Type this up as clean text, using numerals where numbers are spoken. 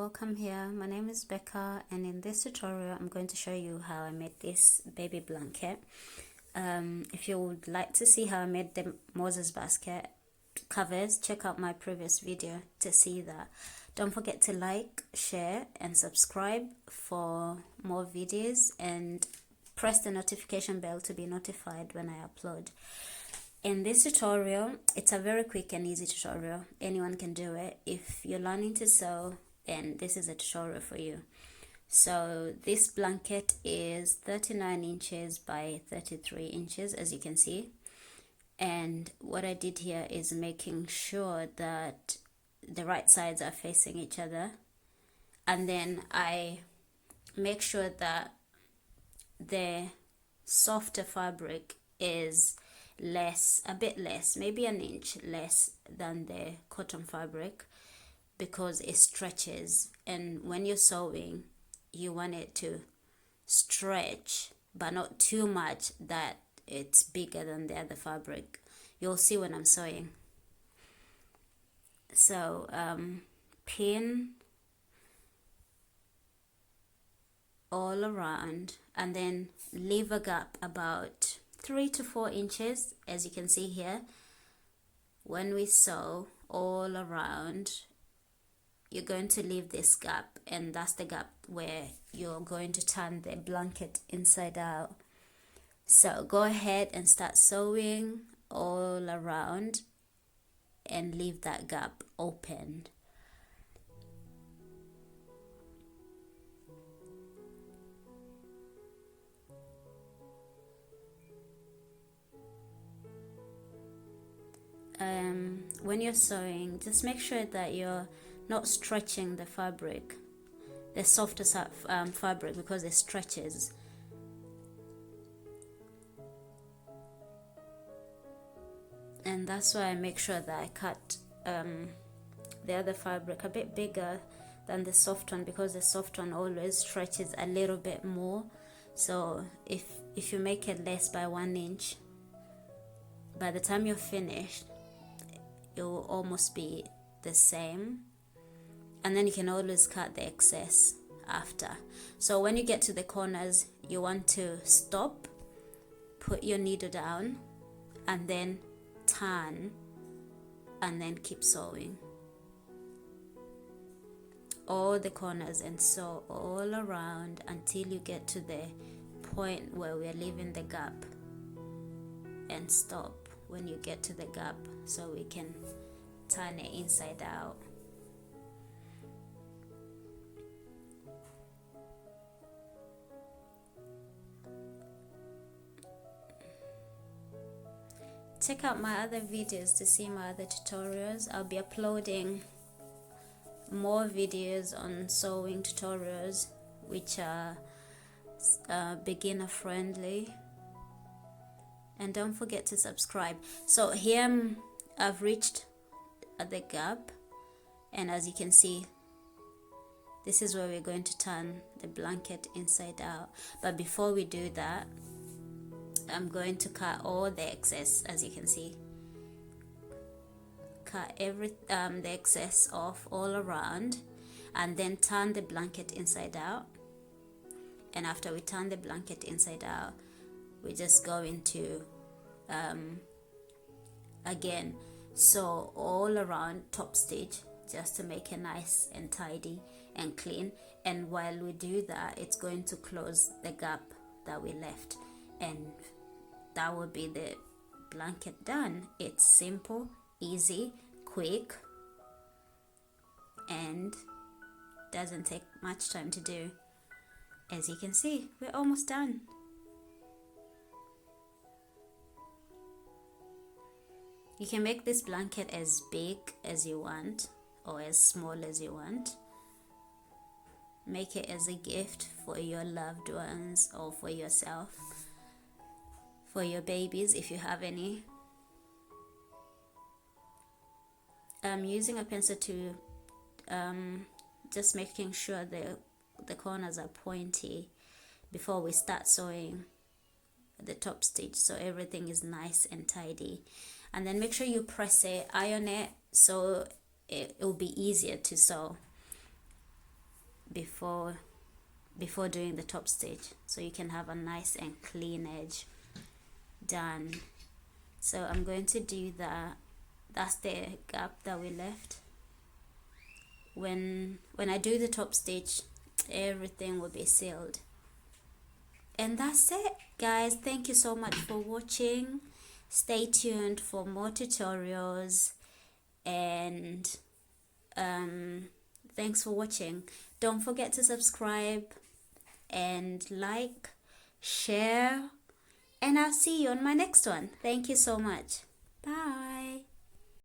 welcome here. My name is Becca, and in this tutorial I'm going to show you how I made this baby blanket. If you would like to see how I made the Moses basket covers, check out my previous video to see that. Don't forget to like, share and subscribe for more videos, and press the notification bell to be notified when I upload. In this tutorial, it's a very quick and easy tutorial. Anyone can do it. If you're learning to sew, then this is a tutorial for you. So this blanket is 39 inches by 33 inches, as you can see. And what I did here is making sure that the right sides are facing each other. And then I make sure that the softer fabric is a bit less, maybe an inch less than the cotton fabric, because it stretches, and when you're sewing you want it to stretch but not too much that it's bigger than the other fabric. You'll see when I'm sewing. So pin all around and then leave a gap about 3 to 4 inches, as you can see here. When we sew all around, you're going to leave this gap, and that's the gap where you're going to turn the blanket inside out. So go ahead and start sewing all around and leave that gap open. When you're sewing, just make sure that you're not stretching the fabric, the softer fabric, because it stretches. And that's why I make sure that I cut the other fabric a bit bigger than the soft one, because the soft one always stretches a little bit more. So if you make it less by 1 inch, by the time you're finished it will almost be the same, and then you can always cut the excess after. So when you get to the corners, you want to stop, put your needle down, and then turn, and then keep sewing all the corners and sew all around until you get to the point where we are leaving the gap, and stop when you get to the gap so we can turn it inside out. Check out my other videos to see my other tutorials. I'll be uploading more videos on sewing tutorials which are beginner friendly. And don't forget to subscribe. So here I've reached the gap, and as you can see, this is where we're going to turn the blanket inside out. But before we do that, I'm going to cut all the excess. As you can see, cut the excess off all around, and then turn the blanket inside out. And after we turn the blanket inside out, we're just going to again sew all around top stitch, just to make it nice and tidy and clean. And while we do that, it's going to close the gap that we left, and that will be the blanket done. It's simple, easy, quick, and doesn't take much time to do. As you can see, we're almost done. You can make this blanket as big as you want or as small as you want. Make it as a gift for your loved ones or for yourself, for your babies if you have any. I'm using a pencil to just making sure the corners are pointy before we start sewing the top stitch, so everything is nice and tidy. And then make sure you press it, iron it, so it will be easier to sew. before doing the top stitch, so you can have a nice and clean edge done. So I'm going to do that. That's the gap that we left. When I do the top stitch, everything will be sealed. And that's it, guys. Thank you so much for watching. Stay tuned for more tutorials, and thanks for watching. Don't forget to subscribe and like, share, and I'll see you on my next one. Thank you so much. Bye.